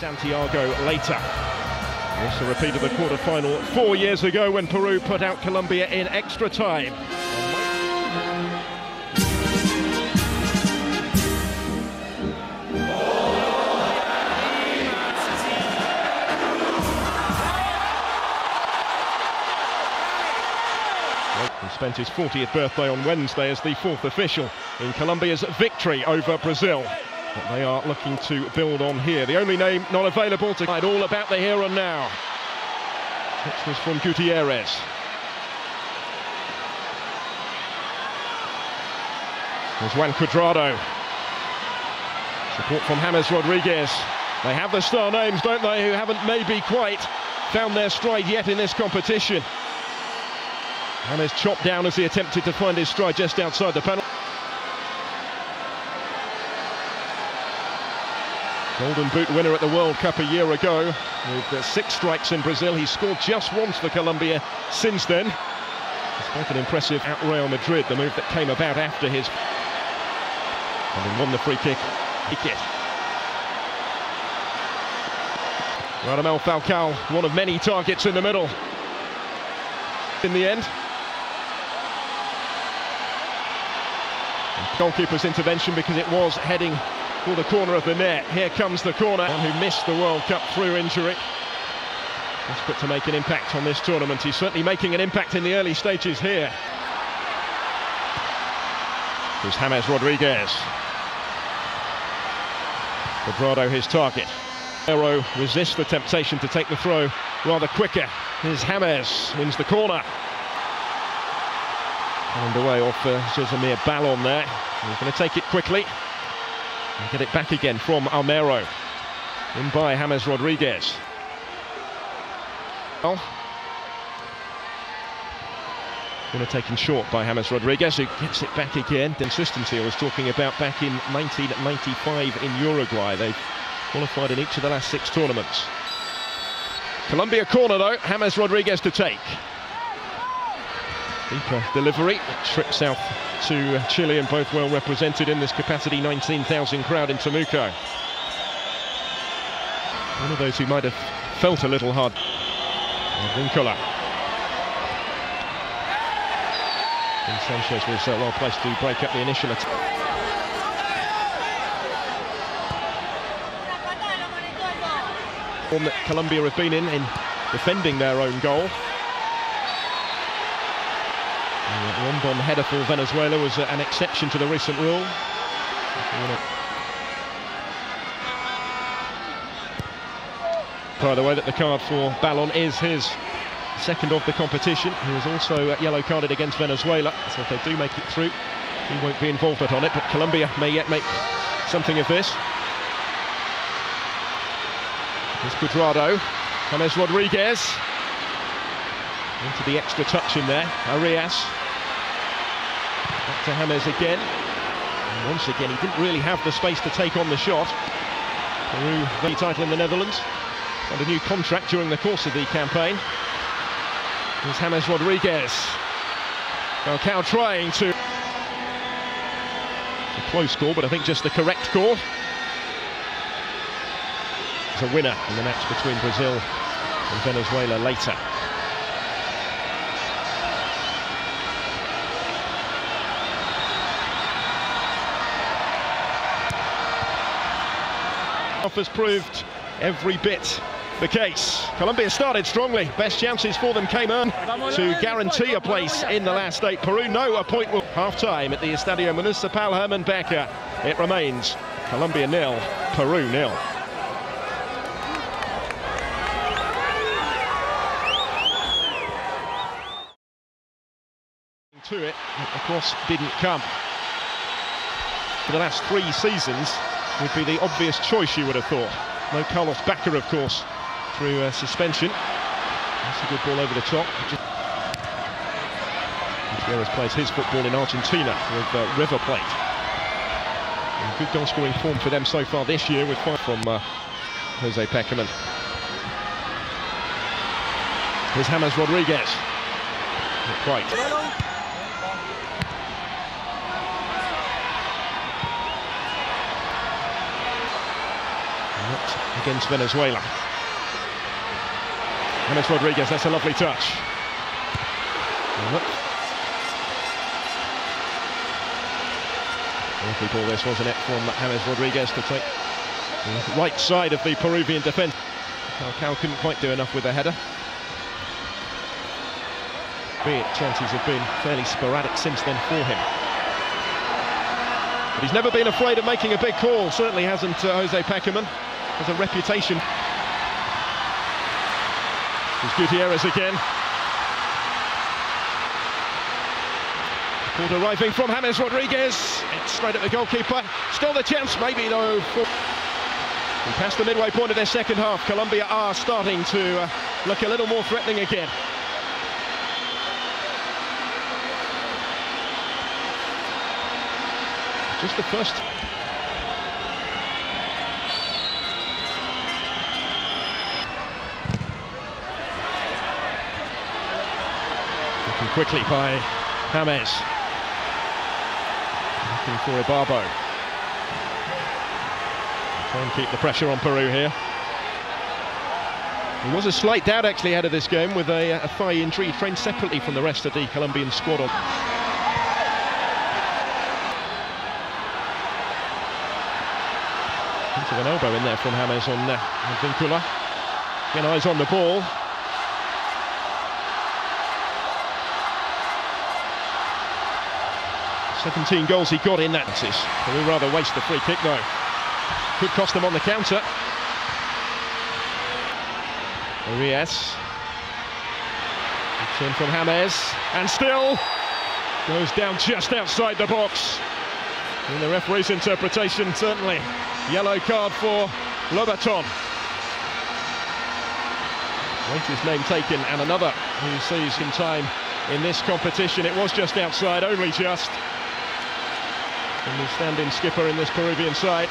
Santiago later. Also repeated the quarter-final 4 years ago when Peru put out Colombia in extra time. He spent his 40th birthday on Wednesday as the fourth official in Colombia's victory over Brazil. But they are looking to build on here. The only name not available to guide all about the here and now. Which was from Gutierrez. There's Juan Cuadrado. Support from James Rodriguez. They have the star names, don't they, who haven't maybe quite found their stride yet in this competition. James chopped down as he attempted to find his stride just outside the penalty. Golden Boot winner at the World Cup a year ago. With 6 strikes in Brazil, he scored just once for Colombia since then. Despite an impressive at Real Madrid, the move that came about after his... and he won the free kick. Radamel Falcao, one of many targets in the middle. In the end. Goalkeeper's intervention because it was heading for the corner of the net. Here comes the corner. One who missed the World Cup through injury. Desperate to make an impact on this tournament. He's certainly making an impact in the early stages here. Here's James Rodriguez. Cuadrado his target. Aero resists the temptation to take the throw rather quicker. Here's James, wins the corner. And away off Josemir Ballon there. He's going to take it quickly. And get it back again from Almero. In by James Rodriguez. Well, going to taken short by James Rodriguez, who gets it back again. Consistency I was talking about back in 1995 in Uruguay. They've qualified in each of the last 6 tournaments. Colombia corner though, James Rodriguez to take. Deeper delivery, trip south to Chile, and both well represented in this capacity 19,000 crowd in Temuco. One of those who might have felt a little hard. Vincola. And Sanchez was well placed to break up the initial attack. Form that Colombia have been in defending their own goal. The Rondon header for Venezuela was an exception to the recent rule. By the way, that the card for Ballon is his second of the competition. He was also yellow carded against Venezuela, so if they do make it through, he won't be involved on it, but Colombia may yet make something of this. Here's Cuadrado, James Rodriguez. Into the extra touch in there, Arias. Back to James again. And once again, he didn't really have the space to take on the shot. Peru, the title in the Netherlands. Signed a new contract during the course of the campaign. Here's James Rodriguez. Falcao trying to... It's a close call, but I think just the correct call. It's a winner in the match between Brazil and Venezuela later. Has proved every bit the case. Colombia started strongly. Best chances for them came on to guarantee a place in the last 8. Peru know a point will half-time at the Estadio Municipal Herman Becker. It remains Colombia 0, Peru 0. To it, of course, didn't come. For the last 3 seasons, would be the obvious choice, you would have thought. No Carlos Bacca, of course, through suspension. That's a good ball over the top. Gutierrez plays his football in Argentina with River Plate. And good goal-scoring form for them so far this year, with 5 from Jose Peckerman. Here's James Rodriguez. Not quite. Not against Venezuela. James Rodriguez, that's a lovely touch. Lovely ball this, wasn't it, from James Rodriguez to take the right side of the Peruvian defence. Falcao couldn't quite do enough with the header. Albeit chances have been fairly sporadic since then for him. But he's never been afraid of making a big call, certainly hasn't Jose Peckerman. Has a reputation. Here's Gutierrez again. Ball arriving from James Rodriguez. It's straight at the goalkeeper. Still the chance, maybe though. And past the midway point of their second half, Colombia are starting to look a little more threatening again. Just the first. Looking quickly by James. Looking for Ibarbo. Try and keep the pressure on Peru here. There was a slight doubt actually ahead of this game with a thigh injury. He trained separately from the rest of the Colombian squad. Hint of an elbow in there from James on Vincula. Again, eyes on the ball. "17 goals he got in that. Peru rather waste the free kick though. Could cost them on the counter. Arias. It's in from James, and still goes down just outside the box. In the referee's interpretation, certainly yellow card for Lobaton. Wait, his name taken, and another who sees some time in this competition. It was just outside, only just. And the stand-in skipper in this Peruvian side.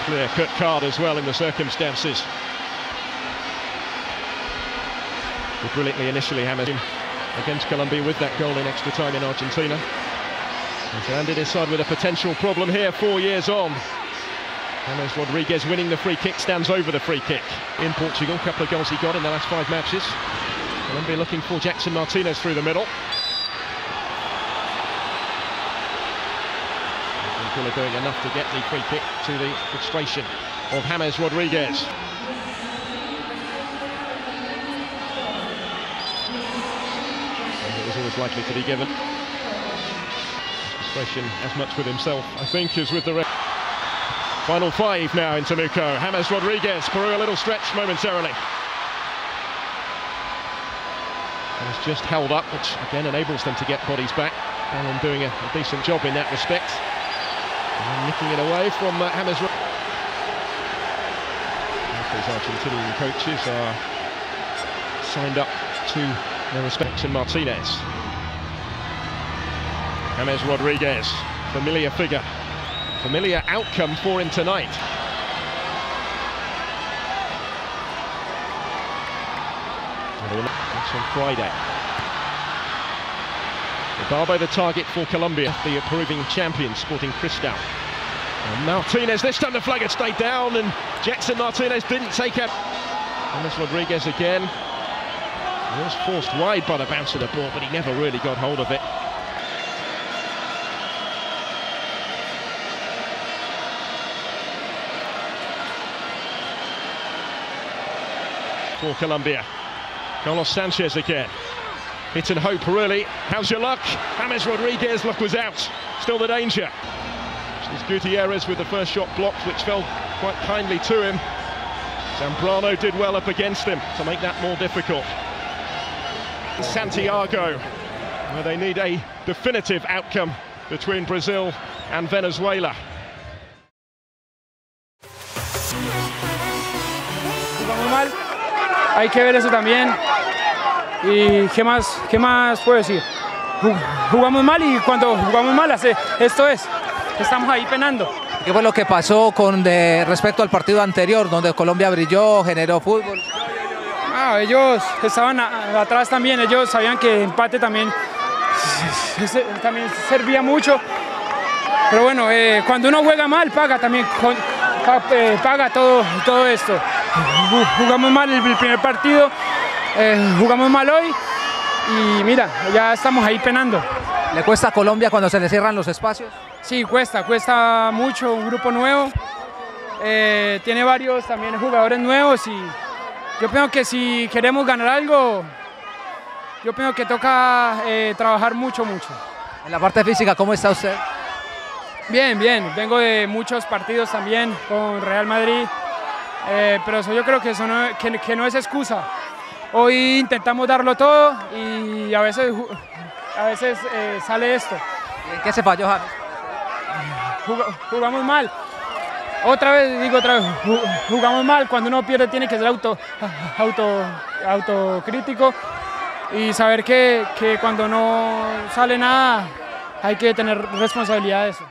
Clear-cut card as well in the circumstances. Did brilliantly initially, James against Colombia with that goal in extra time in Argentina. He's landed his side with a potential problem here 4 years on. James Rodriguez winning the free kick, stands over the free kick. In Portugal, a couple of goals he got in the last 5 matches. Colombia looking for Jackson Martinez through the middle. Vincula doing enough to get the free kick to the frustration of James Rodriguez. It was always likely to be given. Frustration as much with himself, I think, as with the rest. Final 5 now in Temuco. James Rodriguez, Peru a little stretched momentarily. And it's just held up, which again enables them to get bodies back. And doing a decent job in that respect. And nicking it away from James Rodriguez. These Argentinian coaches are signed up to their respects in Martinez. James Rodriguez, familiar figure, familiar outcome for him tonight. That's on Friday. Ibarbo the target for Colombia, the Peruvian champions, Sporting Cristal. And Martinez, this time the flag had stayed down and Jackson Martinez didn't take it. James Rodriguez again. He was forced wide by the bounce of the ball, but he never really got hold of it. For Colombia, Carlos Sanchez again. Hit and hope, really. How's your luck? James Rodriguez, luck was out. Still the danger. It's Gutierrez with the first shot blocked, which fell quite kindly to him. Zambrano did well up against him to make that more difficult. Santiago, where they need a definitive outcome between Brazil and Venezuela. Jugamos mal, hay que ver eso también. ¿Y qué más puedo decir? Jugamos mal y cuando jugamos mal, estamos ahí penando. ¿Qué fue lo que pasó con respecto al partido anterior, donde Colombia brilló, generó fútbol? Ellos estaban atrás también, ellos sabían que empate también servía mucho pero bueno, cuando uno juega mal paga también, paga todo esto. Jugamos mal el primer partido, jugamos mal hoy y mira, ya estamos ahí penando. ¿Le cuesta a Colombia cuando se le cierran los espacios? Sí, cuesta mucho, un grupo nuevo, tiene varios también jugadores nuevos y yo pienso que si queremos ganar algo, yo pienso que toca trabajar mucho. En la parte física, ¿cómo está usted? Bien, vengo de muchos partidos también con Real Madrid, pero yo creo que eso no es excusa. Hoy intentamos darlo todo y a veces sale esto. ¿En qué se falló, James? Jugamos mal. Otra vez, jugamos mal. Cuando uno pierde tiene que ser autocrítico y saber que cuando no sale nada hay que tener responsabilidad de eso.